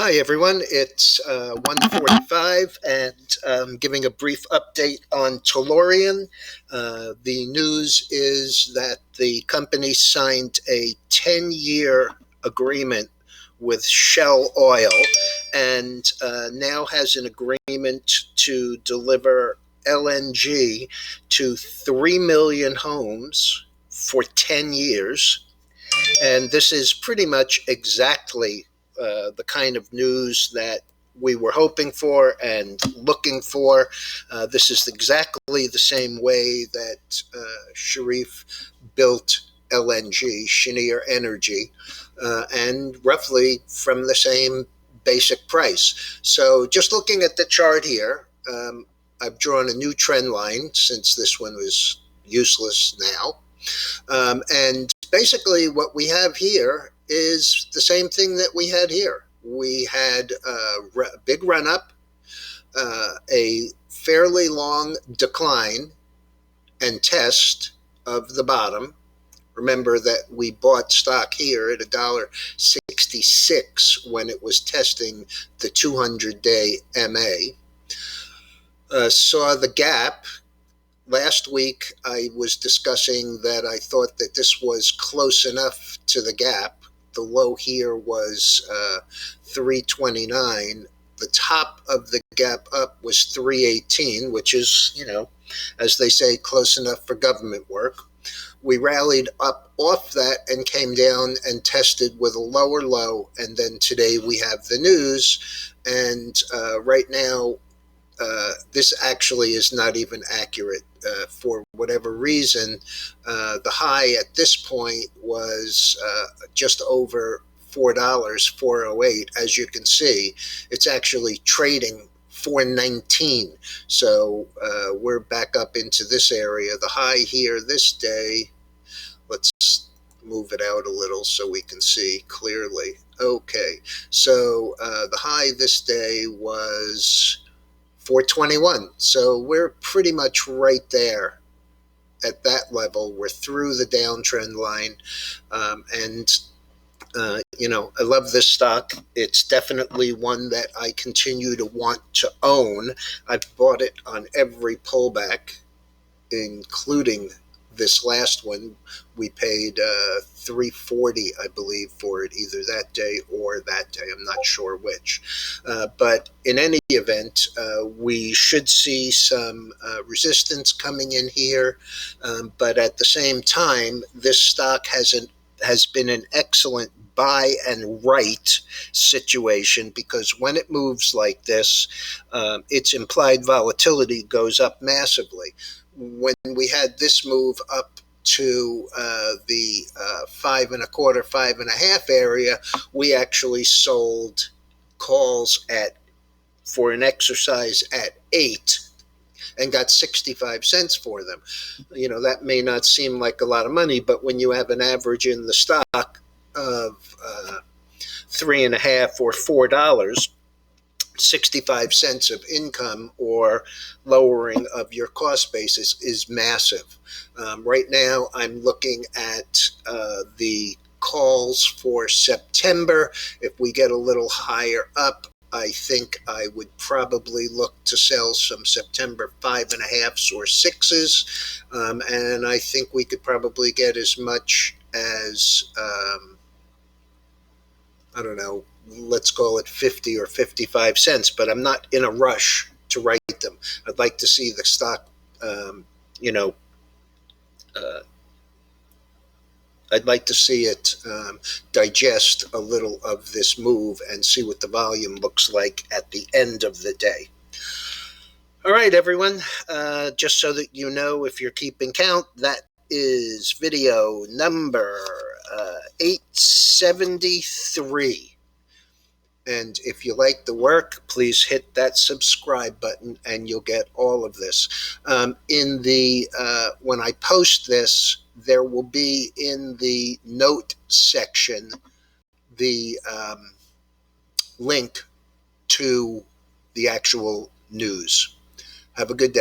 Hi, everyone. It's 1:45, and giving a brief update on Tellurian. The news is that the company signed a 10-year agreement with Shell Oil and now has an agreement to deliver LNG to 3 million homes for 10 years. And this is pretty much exactly the kind of news that we were hoping for and looking for. This is exactly the same way that Sharif built LNG, Cheniere Energy, and roughly from the same basic price. So just looking at the chart here, I've drawn a new trend line since this one was useless now. And basically, what we have here is the same thing that we had here. We had a big run up, a fairly long decline and test of the bottom. Remember that we bought stock here at $1.66 when it was testing the 200-day MA. Saw the gap. Last week, I was discussing that I thought that this was close enough to the gap. The low here was 329. The top of the gap up was 318, which is, as they say, close enough for government work. We rallied up off that and came down and tested with a lower low. And then today we have the news. And right now, this actually is not even accurate. For whatever reason, the high at this point was just over $4, 408. As you can see, it's actually trading 419. So we're back up into this area. The high here this day, let's move it out a little so we can see clearly. Okay, so the high this day was 421. So we're pretty much right there at that level. We're through the downtrend line. I love this stock. It's definitely one that I continue to want to own. I've bought it on every pullback, including this last one. We paid $340, I believe, for it either that day or that day. I'm not sure which. But in any event, we should see some resistance coming in here. But at the same time, this stock has been an excellent buy and right situation, because when it moves like this, its implied volatility goes up massively. When we had this move up to the 5.25, 5.5 area, we actually sold calls for an exercise at 8 and got 65 cents for them. That may not seem like a lot of money, but when you have an average in the stock of 3.5 or $4, 65 cents of income or lowering of your cost basis is massive. Right now, I'm looking at the calls for September. If we get a little higher up, I think I would probably look to sell some September 5.5s or 6s. And I think we could probably get as much as, I don't know, let's call it 50 or 55 cents, but I'm not in a rush to write them. I'd like to see the stock, I'd like to see it digest a little of this move and see what the volume looks like at the end of the day. All right, everyone, just so that you know, if you're keeping count, that is video number 873. And if you like the work, please hit that subscribe button and you'll get all of this. When I post this, there will be in the note section the link to the actual news. Have a good day.